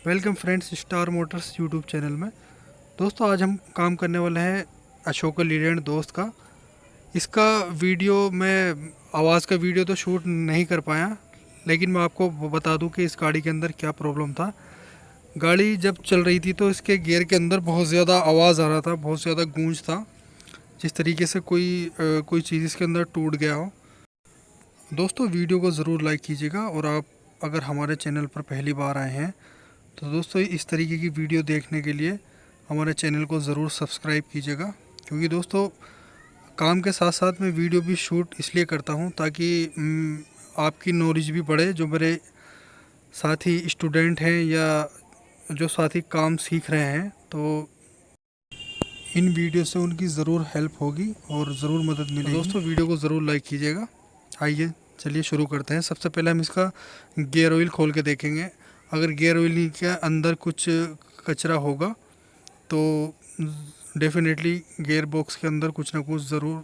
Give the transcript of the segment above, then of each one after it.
Welcome friends star Motors YouTube channel में। दोस्तों आज हम काम करने वाले हैं अशोका लीलैंड दोस्त का। इसका वीडियो मैं आवाज़ का वीडियो तो शूट नहीं कर पाया, लेकिन मैं आपको बता दूं कि इस गाड़ी के अंदर क्या प्रॉब्लम था। गाड़ी जब चल रही थी तो इसके गियर के अंदर बहुत ज़्यादा आवाज़ आ रहा था, बहुत ज़्यादा गूंज था, जिस तरीके से कोई चीज़ इसके अंदर टूट गया हो। दोस्तों वीडियो को ज़रूर लाइक कीजिएगा, और आप अगर हमारे चैनल पर पहली बार आए हैं तो दोस्तों इस तरीके की वीडियो देखने के लिए हमारे चैनल को ज़रूर सब्सक्राइब कीजिएगा। क्योंकि दोस्तों काम के साथ साथ मैं वीडियो भी शूट इसलिए करता हूं ताकि आपकी नॉलेज भी बढ़े। जो मेरे साथी स्टूडेंट हैं या जो साथी काम सीख रहे हैं, तो इन वीडियो से उनकी ज़रूर हेल्प होगी और ज़रूर मदद मिलेगी। तो दोस्तों वीडियो को ज़रूर लाइक कीजिएगा। आइए चलिए शुरू करते हैं। सबसे पहले हम इसका गियर ऑयल खोल के देखेंगे। अगर गियर ऑयल के अंदर कुछ कचरा होगा तो डेफिनेटली गियर बॉक्स के अंदर कुछ ना कुछ ज़रूर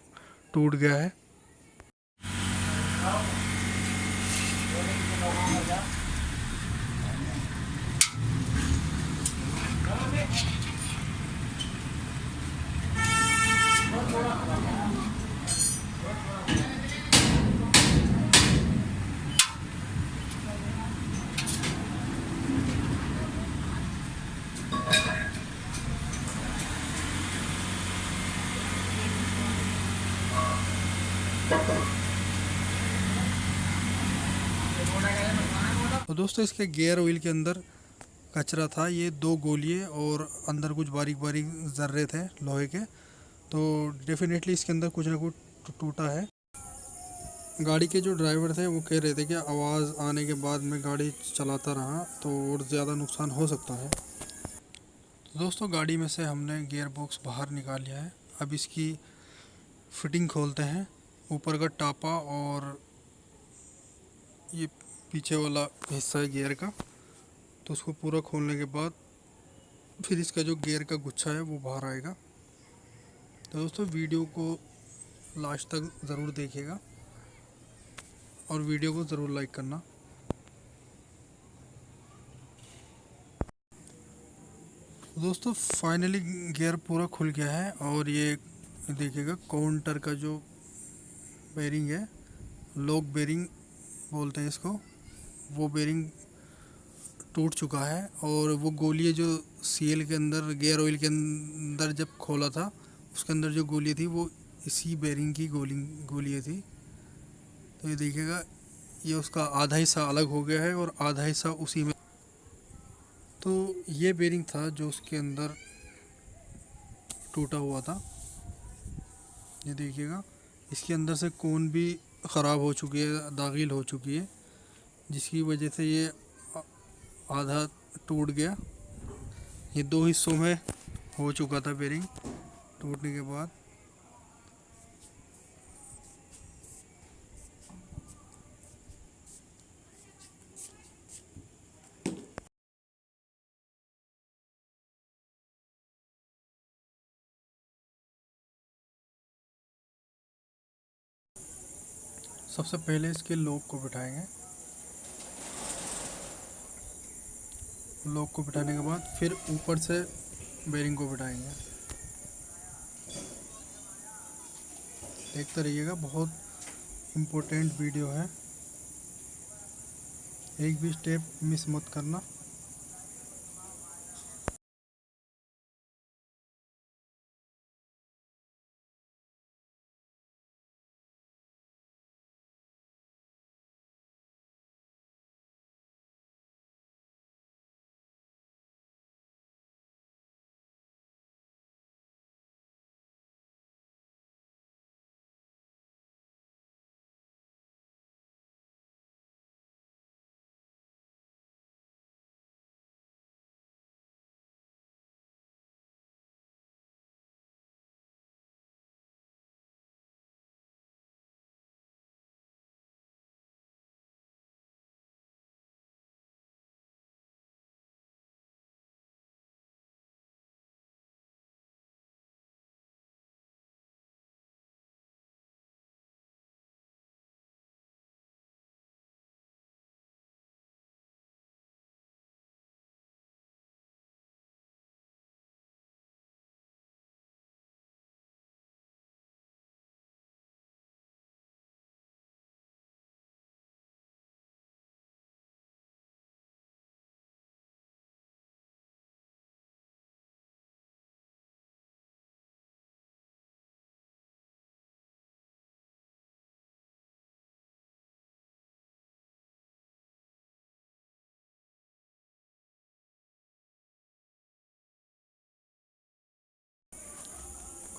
टूट गया है। तो दोस्तों इसके गियर ऑयल के अंदर कचरा था, ये 2 गोलियां और अंदर कुछ बारीक बारीक जर्रे थे लोहे के। तो डेफिनेटली इसके अंदर कुछ ना कुछ टूटा है। गाड़ी के जो ड्राइवर थे वो कह रहे थे कि आवाज़ आने के बाद मैं गाड़ी चलाता रहा तो और ज़्यादा नुकसान हो सकता है। तो दोस्तों गाड़ी में से हमने गियर बॉक्स बाहर निकाल लिया है। अब इसकी फिटिंग खोलते हैं। ऊपर का टापा और ये पीछे वाला हिस्सा है गियर का, तो उसको पूरा खोलने के बाद फिर इसका जो गियर का गुच्छा है वो बाहर आएगा। तो दोस्तों वीडियो को लास्ट तक ज़रूर देखिएगा और वीडियो को ज़रूर लाइक करना। तो दोस्तों फाइनली गियर पूरा खुल गया है, और ये देखिएगा काउंटर का जो बेरिंग है, लॉक बेरिंग बोलते हैं इसको, वो बेरिंग टूट चुका है। और वो गोलियां जो सील के अंदर गियर ऑयल के अंदर जब खोला था, उसके अंदर जो गोलियां थी वो इसी बेरिंग की गोलियां थी। तो ये देखिएगा ये उसका आधा हिस्सा अलग हो गया है और आधा हिस्सा उसी में। तो ये बेरिंग था जो उसके अंदर टूटा हुआ था। ये देखिएगा इसके अंदर से कोन भी ख़राब हो चुकी है, दागिल हो चुकी है, जिसकी वजह से ये आधा टूट गया। ये 2 हिस्सों में हो चुका था बेरिंग टूटने के बाद। सबसे पहले इसके लॉक को बिठाएंगे। लॉक को बिठाने के बाद फिर ऊपर से बेरिंग को बिठाएंगे। देखते रहिएगा, बहुत इम्पोर्टेंट वीडियो है, एक भी स्टेप मिस मत करना।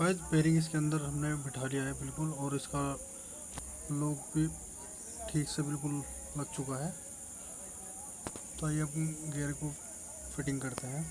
गाइस बेरिंग इसके अंदर हमने बिठा लिया है बिल्कुल, और इसका लॉक भी ठीक से बिल्कुल लग चुका है। तो आइए अब गियर को फिटिंग करते हैं।